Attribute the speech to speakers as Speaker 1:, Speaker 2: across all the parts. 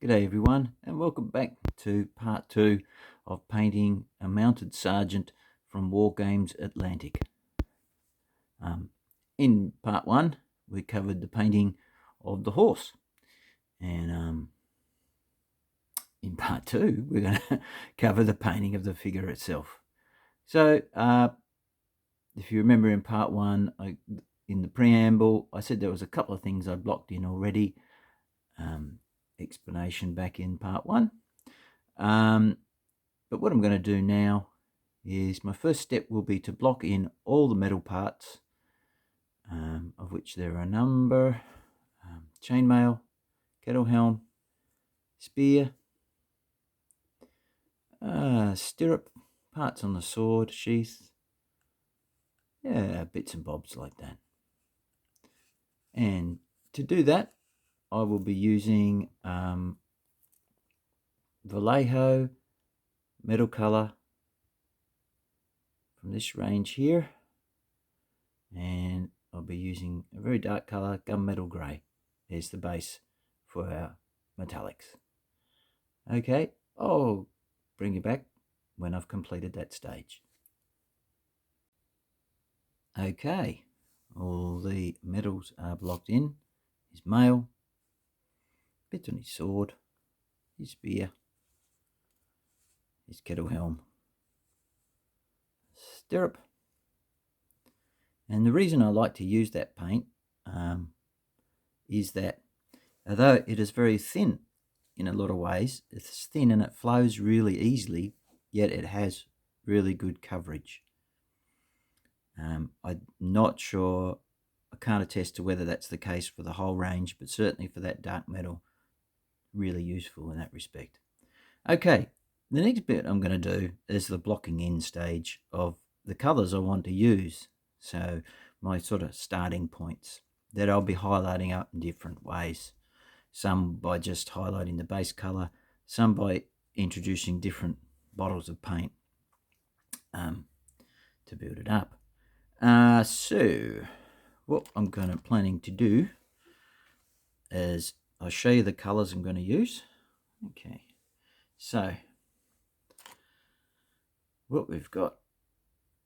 Speaker 1: G'day everyone, and welcome back to part 2 of painting a mounted sergeant from Wargames Atlantic. In part 1 we covered the painting of the horse, and in part 2 we're going to cover the painting of the figure itself. So if you remember in part 1, in the preamble I said there was a couple of things I blocked in already. Explanation back in part 1, but what I'm going to do now is my first step will be to block in all the metal parts, of which there are a number: chainmail, kettle helm, spear, stirrup, parts on the sword, sheath, bits and bobs like that. And to do that I will be using Vallejo metal color from this range here, and I'll be using a very dark color, gunmetal grey. There's the base for our metallics. Okay, I'll bring you back when I've completed that stage. Okay, all the metals are blocked in. His mail, bits on his sword, his spear, his kettle helm, stirrup. And the reason I like to use that paint is that although it is very thin in a lot of ways, it's thin and it flows really easily, yet it has really good coverage. I'm not sure, I can't attest to whether that's the case for the whole range, but certainly for that dark metal, really useful in that respect. Okay, the next bit I'm going to do is the blocking in stage of the colours I want to use. So my sort of starting points that I'll be highlighting up in different ways. Some by just highlighting the base colour, some by introducing different bottles of paint to build it up. So what I'm planning to do is I'll show you the colours I'm going to use. Okay, so what we've got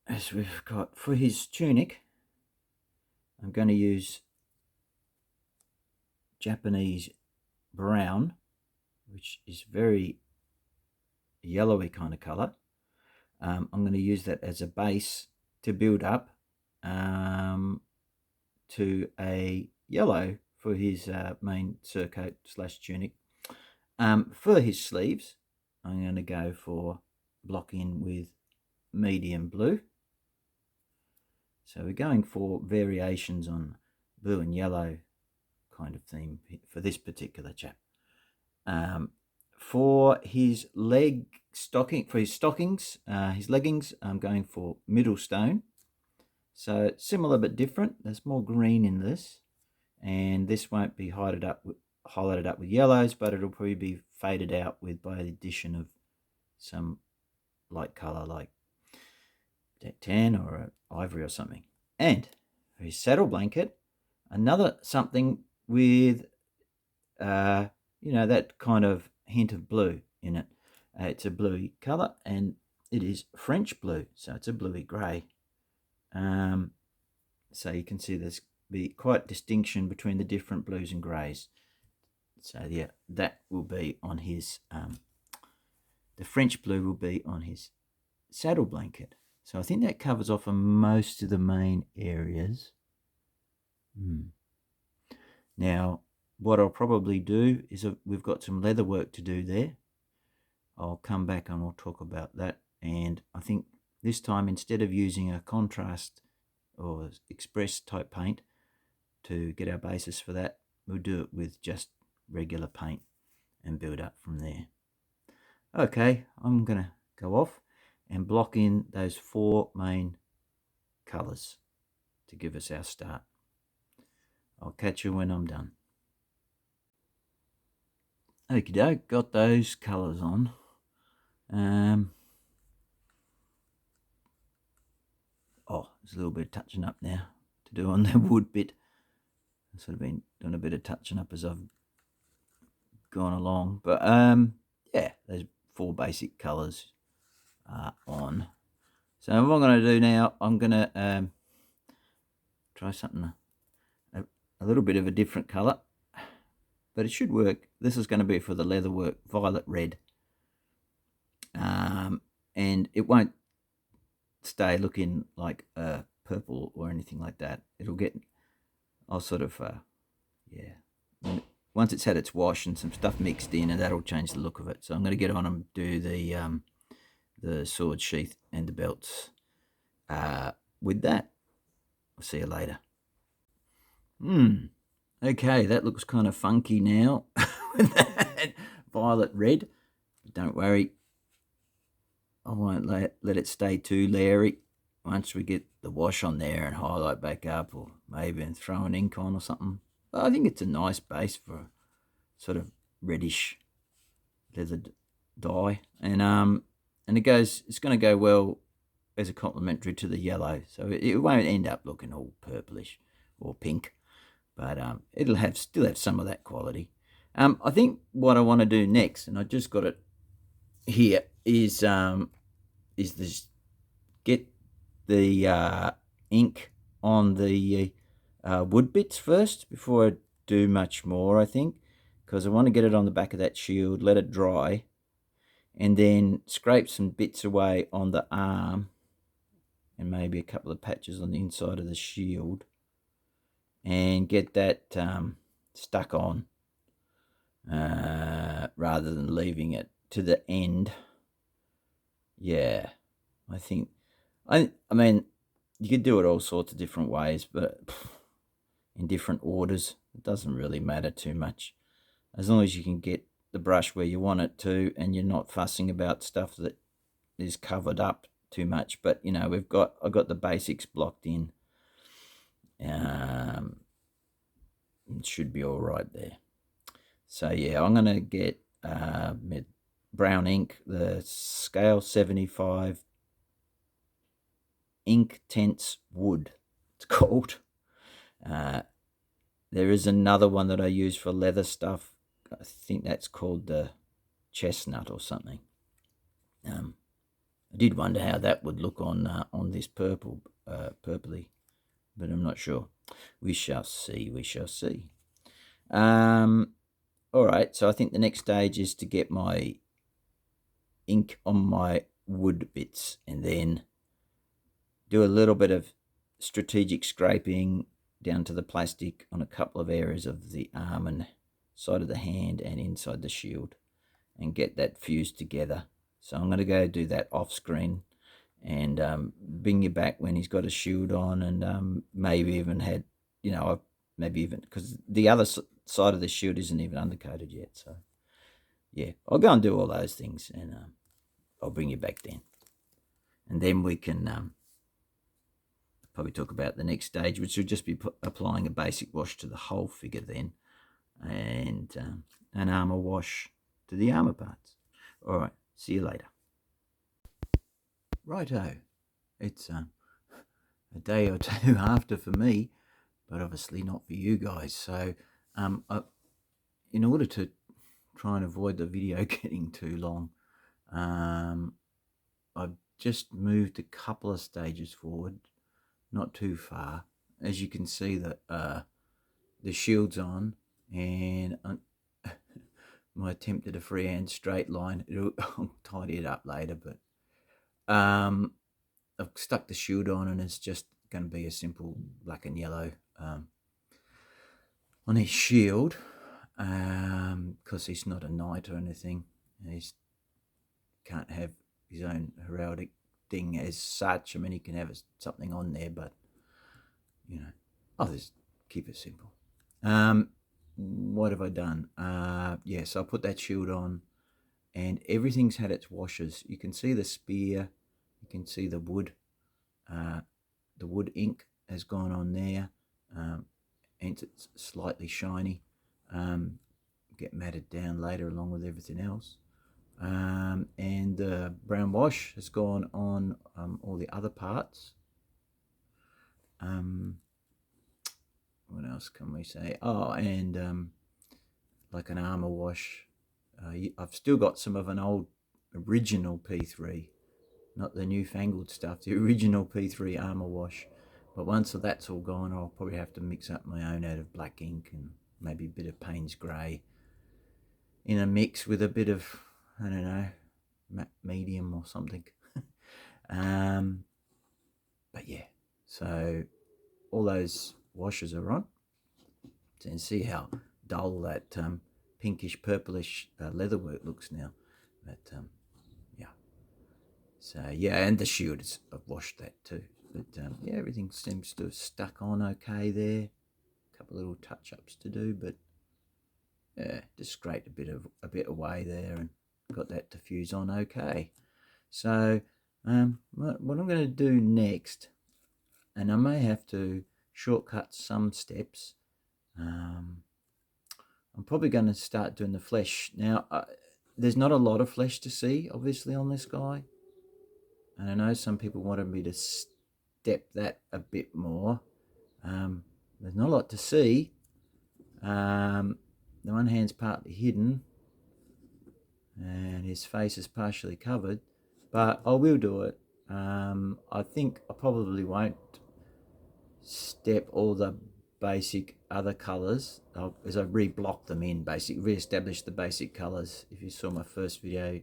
Speaker 1: is we've got, for his tunic, I'm going to use Japanese brown, which is very yellowy kind of color. I'm going to use that as a base to build up to a yellow for his main surcoat / tunic. For his sleeves, I'm going to go for block in with medium blue. So we're going for variations on blue and yellow kind of theme for this particular chap. For his stockings, his leggings, I'm going for middle stone. So similar but different. There's more green in this, and this won't be highlighted up with yellows, but it'll probably be faded out with by the addition of some light color like tan or ivory or something. And for his saddle blanket, another something with that kind of hint of blue in it. It's a bluey color, and it is French blue, so it's a bluey gray. So you can see there's be quite distinction between the different blues and grays. So yeah, that will be on his the French blue will be on his saddle blanket. So I think that covers off on most of the main areas. Now what I'll probably do is we've got some leather work to do there. I'll come back and we'll talk about that. And I think this time, instead of using a contrast or express type paint to get our basis for that, we'll do it with just regular paint and build up from there. Okay, I'm going to go off and block in those 4 main colors to give us our start. I'll catch you when I'm done. Okie doke, got those colors on. There's a little bit of touching up now to do on the wood bit. I've sort of been doing a bit of touching up as I've gone along. But yeah, there's 4 basic colours on. So what I'm going to do now, I'm going to try something a little bit of a different colour, but it should work. This is going to be for the Leatherwork violet red, and it won't stay looking like purple or anything like that. It'll get, I'll sort of yeah, once it's had its wash and some stuff mixed in, and that'll change the look of it. So I'm going to get on and do the sword sheath and the belts with that. I'll see you later. Okay, that looks kind of funky now with that violet red. But don't worry, I won't let it stay too leery. Once we get the wash on there and highlight back up, or maybe throw an ink on or something. But I think it's a nice base for sort of reddish leather dye, and it's going to go well as a complementary to the yellow, so it won't end up looking all purplish or pink, but it'll still have some of that quality. I think what I want to do next, and I just got it here, is this, get the ink on the wood bits first before I do much more, I think, because I want to get it on the back of that shield, let it dry, and then scrape some bits away on the arm and maybe a couple of patches on the inside of the shield, and get that stuck on rather than leaving it to the end. Yeah, I mean, you could do it all sorts of different ways, but in different orders. It doesn't really matter too much, as long as you can get the brush where you want it to, and you're not fussing about stuff that is covered up too much. But you know, I've got the basics blocked in. It should be all right there. So yeah, I'm gonna get brown ink, the scale 75 ink tense wood, it's called. There is another one that I use for leather stuff. I think that's called the chestnut or something. I did wonder how that would look on this purpley, but I'm not sure. We shall see. We shall see. All right. So I think the next stage is to get my ink on my wood bits, and then do a little bit of strategic scraping down to the plastic on a couple of areas of the arm and side of the hand and inside the shield, and get that fused together. So I'm going to go do that off screen, and bring you back when he's got a shield on, and maybe even had, you know, maybe even, because the other side of the shield isn't even undercoated yet. So yeah, I'll go and do all those things, and I'll bring you back then, and then we can probably talk about the next stage, which will just be applying a basic wash to the whole figure then, and an armor wash to the armor parts. All right, see you later. Righto, it's a day or two after for me, but obviously not for you guys. So in order to try and avoid the video getting too long, I've just moved a couple of stages forward, not too far. As you can see, that the shield's on, and my attempt at a freehand straight line, I'll tidy it up later, but I've stuck the shield on, and it's just going to be a simple black and yellow on his shield, because he's not a knight or anything. He can't have his own heraldic thing as such. I mean, he can have something on there, but you know, I'll just keep it simple. What have I done? Yes, I'll put that shield on, and everything's had its washes. You can see the spear, you can see the wood ink has gone on there, and it's slightly shiny. Get matted down later along with everything else. And the brown wash has gone on all the other parts. What else can we say? Oh, and like an armor wash. I've still got some of an old original P3, not the newfangled stuff, the original P3 armor wash. But once that's all gone, I'll probably have to mix up my own out of black ink and maybe a bit of Payne's Grey in a mix with a bit of, I don't know, matte medium or something. But yeah, so all those washes are on. And see how dull that pinkish purplish leatherwork looks now. But yeah, so yeah, and the shield I've washed that too. But yeah, everything seems to have stuck on okay there. A couple of little touch-ups to do, but yeah, just scraped a bit away there and got that diffuse on okay. So what I'm going to do next, and I may have to shortcut some steps. I'm probably going to start doing the flesh. Now, there's not a lot of flesh to see, obviously, on this guy. And I know some people wanted me to step that a bit more. There's not a lot to see. The one hand's partly hidden. And his face is partially covered. But I will do it. I think I probably won't step all the basic other colors as I reblock them in, basically re-establish the basic colors. If you saw my first video,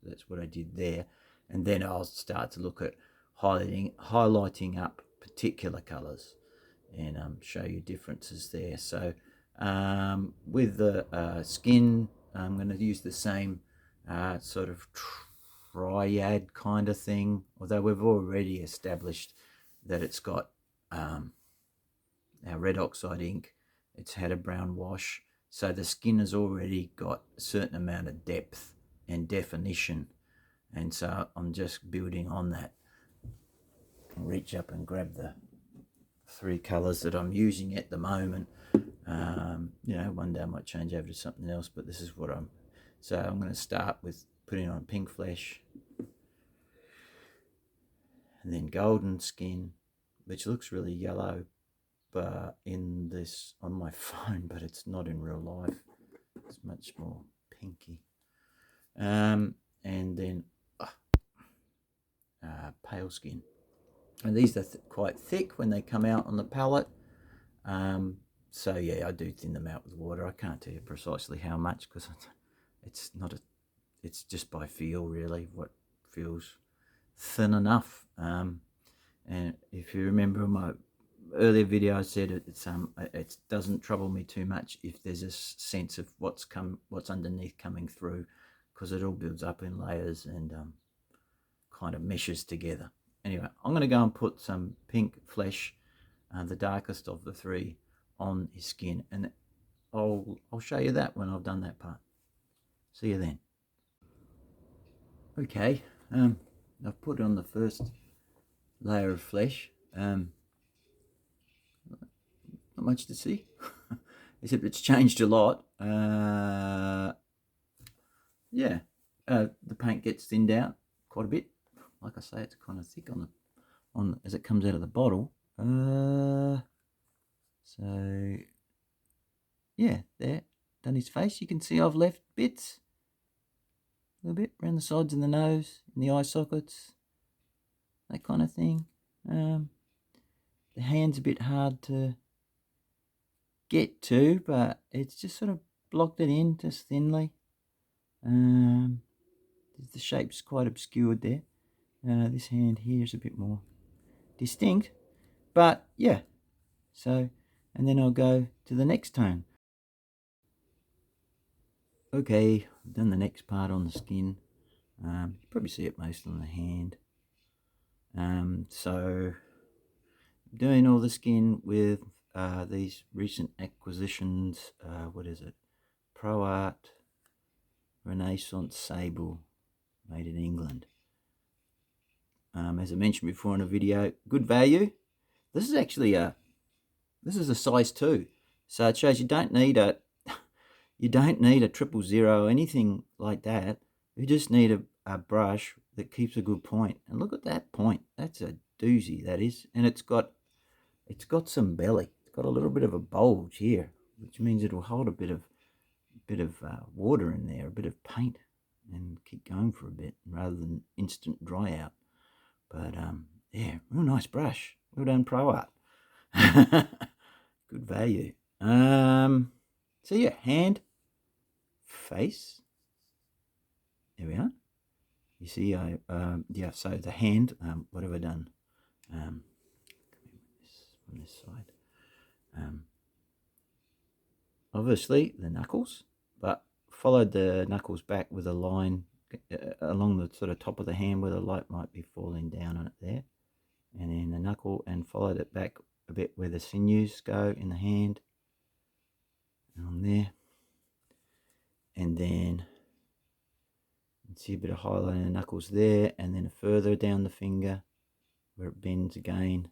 Speaker 1: that's what I did there. And then I'll start to look at highlighting up particular colors and show you differences there. So with the skin, I'm going to use the same sort of triad kind of thing, although we've already established that it's got our red oxide ink, it's had a brown wash, so the skin has already got a certain amount of depth and definition, and so I'm just building on that. I can reach up and grab the three colors that I'm using at the moment. You know, one day I might change over to something else, but this is what so I'm going to start with putting on pink flesh and then golden skin, which looks really yellow in this on my phone, but it's not in real life. It's much more pinky. And then pale skin, and these are quite thick when they come out on the palette. So yeah, I do thin them out with water. I can't tell you precisely how much because it's just by feel really, what feels thin enough. And if you remember my earlier video, I said it doesn't trouble me too much if there's a sense of what's underneath coming through, because it all builds up in layers and kind of meshes together. Anyway, I'm going to go and put some pink flesh, the darkest of the three, on his skin, and I'll show you that when I've done that part. See you then. Okay, I've put on the first layer of flesh. Not much to see, except it's changed a lot. Yeah, the paint gets thinned out quite a bit. Like I say, it's kind of thick on as it comes out of the bottle. So yeah, there, done his face. You can see I've left bits, a little bit around the sides of the nose, in the eye sockets, that kind of thing. The hand's a bit hard to get to, but it's just sort of blocked it in just thinly. The shape's quite obscured there. This hand here is a bit more distinct, but yeah. So, and then I'll go to the next tone. Okay, I've done the next part on the skin. You probably see it most on the hand. So doing all the skin with these recent acquisitions. What is it? Pro Art Renaissance Sable, made in England. As I mentioned before in a video, good value. This is actually a size 2, so it shows you don't need a 000 or anything like that. You just need a brush that keeps a good point. And look at that point. That's a doozy, that is. And it's got some belly. It's got a little bit of a bulge here, which means it'll hold a bit of bit of water in there, a bit of paint, and keep going for a bit rather than instant dry out. But yeah, real nice brush. Well done, Pro Art. Good value. So yeah, hand, face. There we are. You see, yeah. So the hand. What have I done? From this side. Obviously the knuckles, but followed the knuckles back with a line along the sort of top of the hand where the light might be falling down on it there, and then the knuckle, and followed it back a bit where the sinews go in the hand, and on there, and then you see a bit of highlight in the knuckles there, and then further down the finger where it bends again,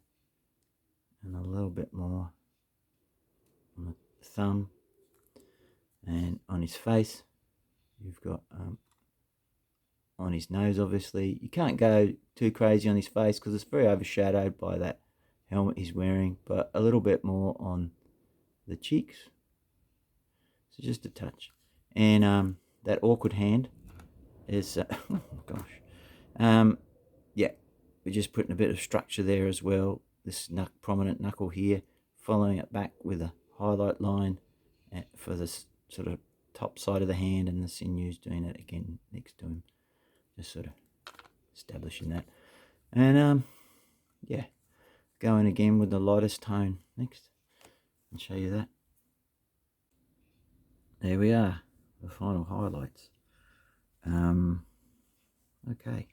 Speaker 1: and a little bit more on the thumb, and on his face you've got on his nose. Obviously you can't go too crazy on his face because it's very overshadowed by that helmet he's wearing, but a little bit more on the cheeks, so just a touch. And that awkward hand is oh gosh, yeah, we're just putting a bit of structure there as well. This prominent knuckle here, following it back with a highlight line for this sort of top side of the hand, and the sinews doing it again next to him, just sort of establishing that. And yeah, going again with the lightest tone next. I'll show you that. There we are, the final highlights. Okay,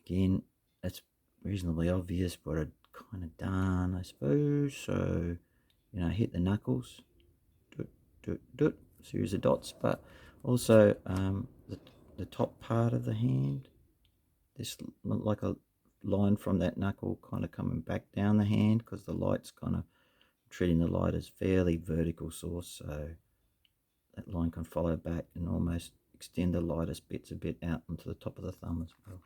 Speaker 1: again, that's reasonably obvious what I'd kind of done, I suppose. So, you know, hit the knuckles, series of dots, but also the top part of the hand, this like a line from that knuckle kind of coming back down the hand, because the light's kind of treating the light as fairly vertical source, so that line can follow back and almost extend the lightest bits a bit out onto the top of the thumb as well.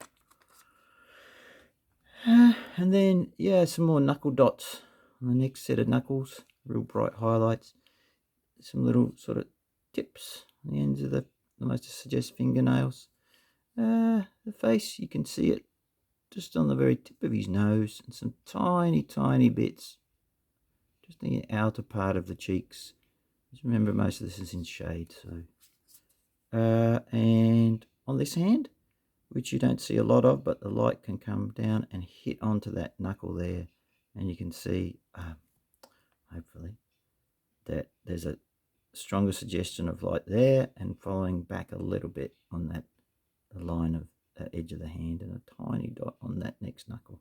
Speaker 1: And then, yeah, some more knuckle dots on the next set of knuckles, real bright highlights, some little sort of tips on the ends of the almost to suggest fingernails. The face, you can see it just on the very tip of his nose, and some tiny bits just in the outer part of the cheeks. Just remember, most of this is in shade. So and on this hand, which you don't see a lot of, but the light can come down and hit onto that knuckle there, and you can see hopefully that there's a stronger suggestion of light there, and following back a little bit on that the line of the edge of the hand, and a tiny dot on that next knuckle.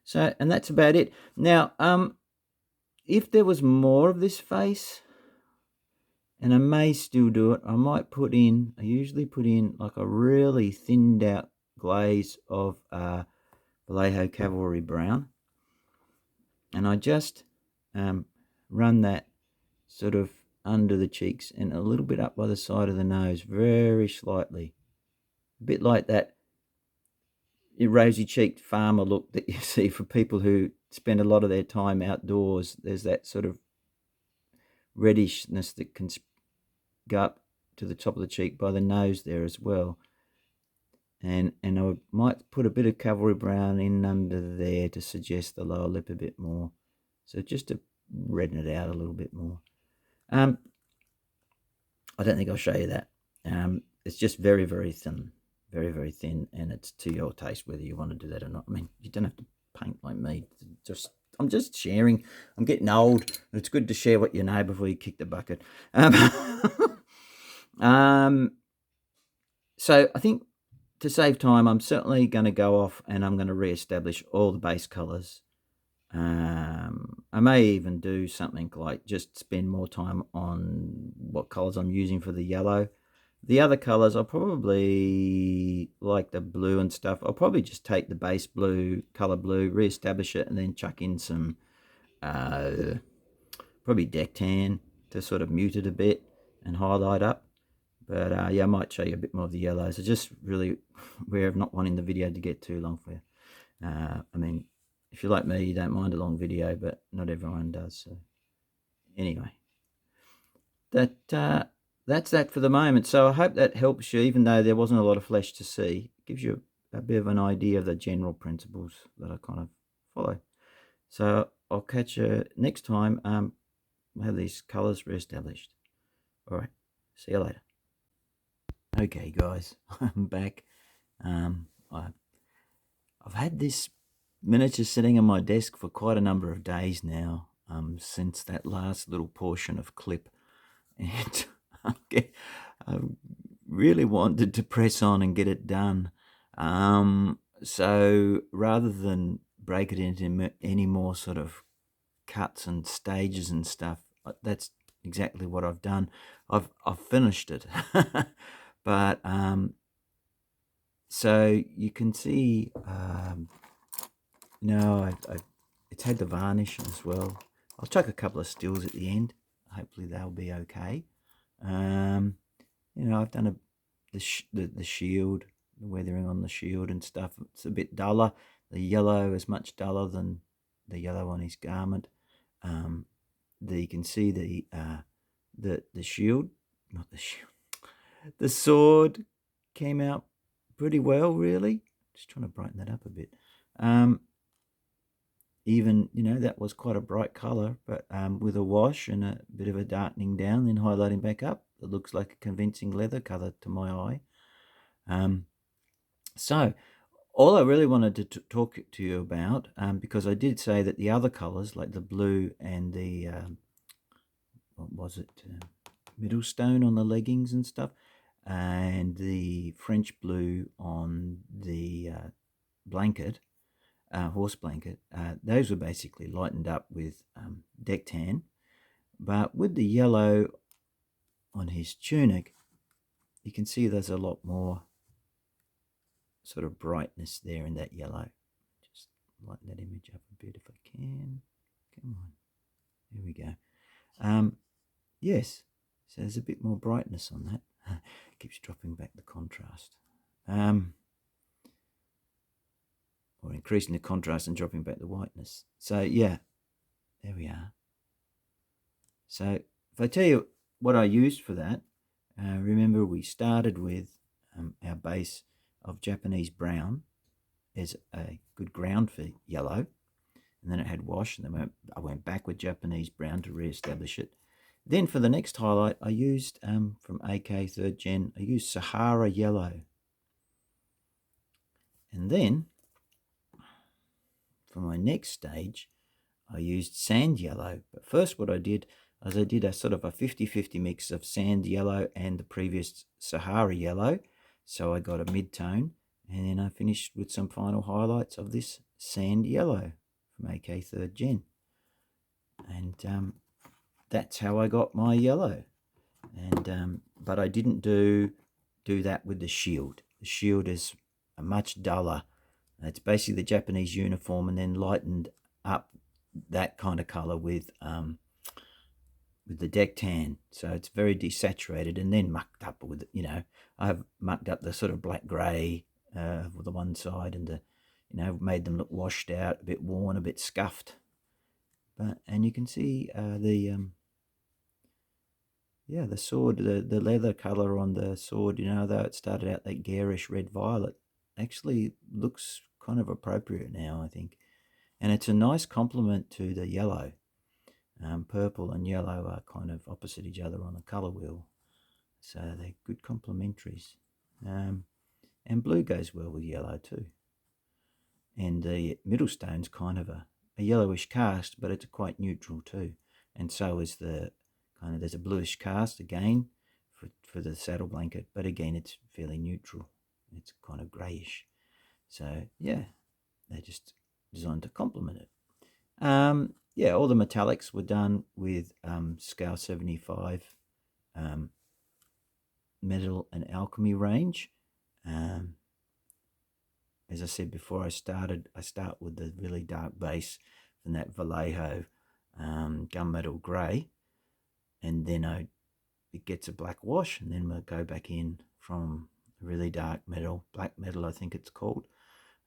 Speaker 1: So, and that's about it. Now if there was more of this face, and I may still do it, I usually put in like a really thinned out glaze of Vallejo Cavalry Brown, and I just run that sort of under the cheeks and a little bit up by the side of the nose, very slightly, a bit like that rosy-cheeked farmer look that you see for people who spend a lot of their time outdoors. There's that sort of reddishness that can go up to the top of the cheek by the nose there as well, and I might put a bit of Cavalry Brown in under there to suggest the lower lip a bit more, so just to redden it out a little bit more. I don't think I'll show you that. It's just very thin, very thin, and it's to your taste whether you want to do that or not. I mean, you don't have to paint like me. I'm just sharing. I'm getting old, and it's good to share what you know before you kick the bucket. So I think to save time, I'm certainly going to go off and I'm going to re-establish all the base colors. I may even do something like just spend more time on what colors I'm using for the yellow. The other colors, I'll probably, like the blue and stuff, I'll probably just take the base blue, color blue, re-establish it, and then chuck in some probably deck tan to sort of mute it a bit and highlight up. But yeah, I might show you a bit more of the yellows. I just really aware of not wanting the video to get too long for you. I mean, if you're like me, you don't mind a long video, but not everyone does. So anyway, that that's that for the moment. So I hope that helps you, even though there wasn't a lot of flesh to see. It gives you a bit of an idea of the general principles that I kind of follow. So I'll catch you next time. We'll have these colours reestablished. All right. See you later. Okay, guys, I'm back. I've had this miniature sitting on my desk for quite a number of days now, since that last little portion of clip, and I really wanted to press on and get it done. So rather than break it into any more sort of cuts and stages and stuff, that's exactly what I've done. I've finished it, but so you can see, it's had the varnish as well. I'll chuck a couple of stills at the end. Hopefully they'll be okay. I've done the shield, the weathering on the shield and stuff. It's a bit duller. The yellow is much duller than the yellow on his garment. You can see the shield, not the shield, the sword came out pretty well, really. Just trying to brighten that up a bit. Even, that was quite a bright color, but with a wash and a bit of a darkening down, then highlighting back up, it looks like a convincing leather color to my eye. So all I really wanted to talk to you about, because I did say that the other colors, like the blue and the what was it, middle stone on the leggings and stuff, and the French blue on the blanket, horse blanket, those were basically lightened up with deck tan. But with the yellow on his tunic, you can see there's a lot more sort of brightness there in that yellow. Just lighten that image up a bit if I can. Come on. There we go. Yes, so there's a bit more brightness on that. Keeps dropping back the contrast. Or increasing the contrast and dropping back the whiteness. So yeah, there we are. So if I tell you what I used for that, remember we started with our base of Japanese brown as a good ground for yellow, and then it had wash, and then I went back with Japanese brown to re-establish it. Then for the next highlight, I used, from AK 3rd Gen, I used Sahara Yellow. And then for my next stage, I used Sand Yellow. But first what I did is I did a sort of a 50-50 mix of Sand Yellow and the previous Sahara Yellow. So I got a mid-tone, and then I finished with some final highlights of this Sand Yellow from AK 3rd Gen. And that's how I got my yellow. And but I didn't do that with the shield. The shield is a much duller. It's basically the Japanese uniform, and then lightened up that kind of color with the deck tan. So it's very desaturated, and then mucked up with, I've mucked up the sort of black gray with the one side, and made them look washed out, a bit worn, a bit scuffed. And you can see the sword, the leather color on the sword, though it started out that garish red violet, actually looks kind of appropriate now, I think. And it's a nice complement to the yellow. Purple and yellow are kind of opposite each other on the color wheel, so they're good complementaries. And blue goes well with yellow too. And the middle stone's kind of a yellowish cast, but it's quite neutral too. And so is there's a bluish cast again for the saddle blanket, but again it's fairly neutral. It's kind of grayish. So yeah, they're just designed to complement it. All the metallics were done with Scale 75 Metal and Alchemy range. As I said before, I start with the really dark base from that Vallejo gunmetal grey, and then it gets a black wash, and then we'll go back in from really dark metal, black metal I think it's called.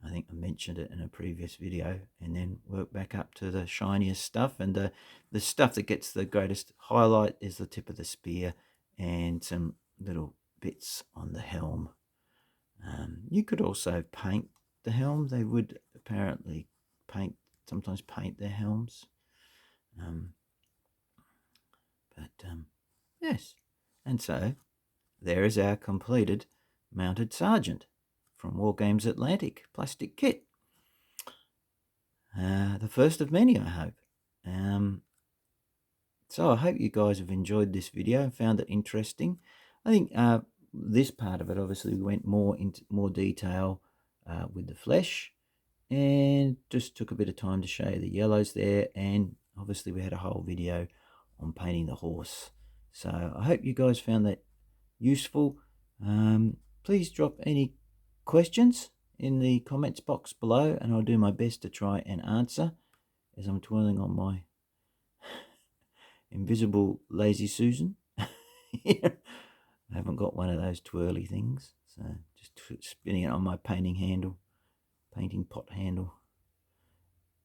Speaker 1: I think I mentioned it in a previous video, and then work back up to the shiniest stuff. And the stuff that gets the greatest highlight is the tip of the spear and some little bits on the helm. You could also paint the helm. They would apparently sometimes paint their helms. Yes, and so there is our completed mounted sergeant from Wargames Atlantic plastic kit. The first of many, I hope. So I hope you guys have enjoyed this video and found it interesting. I think this part of it obviously went more into more detail with the flesh, and just took a bit of time to show you the yellows there, and obviously we had a whole video on painting the horse. So I hope you guys found that useful. Please drop any questions in the comments box below, and I'll do my best to try and answer as I'm twirling on my invisible lazy Susan. I haven't got one of those twirly things, so just spinning it on my painting pot handle.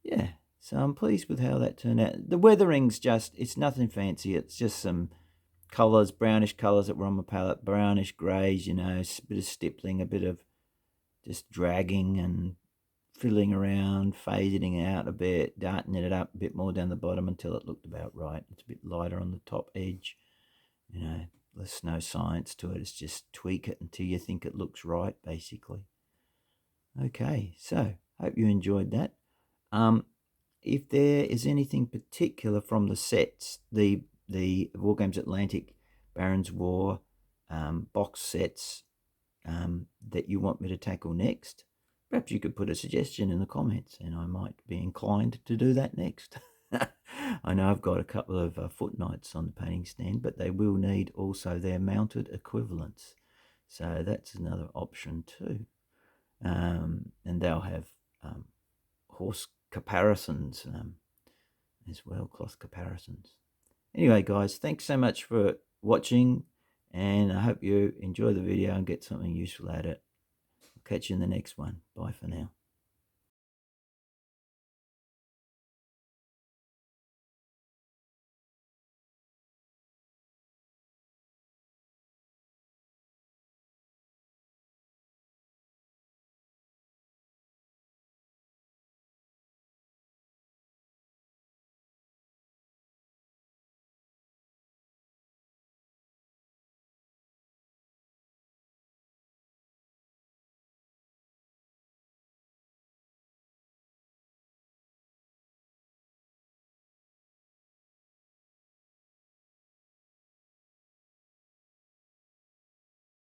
Speaker 1: Yeah, so I'm pleased with how that turned out. The weathering's it's nothing fancy. It's just some colours, brownish colours that were on my palette, brownish greys, you know, a bit of stippling, a bit of just dragging and fiddling around, fading it out a bit, darting it up a bit more down the bottom until it looked about right. It's a bit lighter on the top edge, you know. There's no science to it. It's just tweak it until you think it looks right, basically. Okay, so hope you enjoyed that. If there is anything particular from the sets, the Wargames Atlantic Barons War box sets that you want me to tackle next, perhaps you could put a suggestion in the comments and I might be inclined to do that next. I know I've got a couple of foot knights on the painting stand, but they will need also their mounted equivalents. So that's another option too. And they'll have horse caparisons as well, cloth caparisons. Anyway, guys, thanks so much for watching, and I hope you enjoy the video and get something useful out of it. I'll catch you in the next one. Bye for now.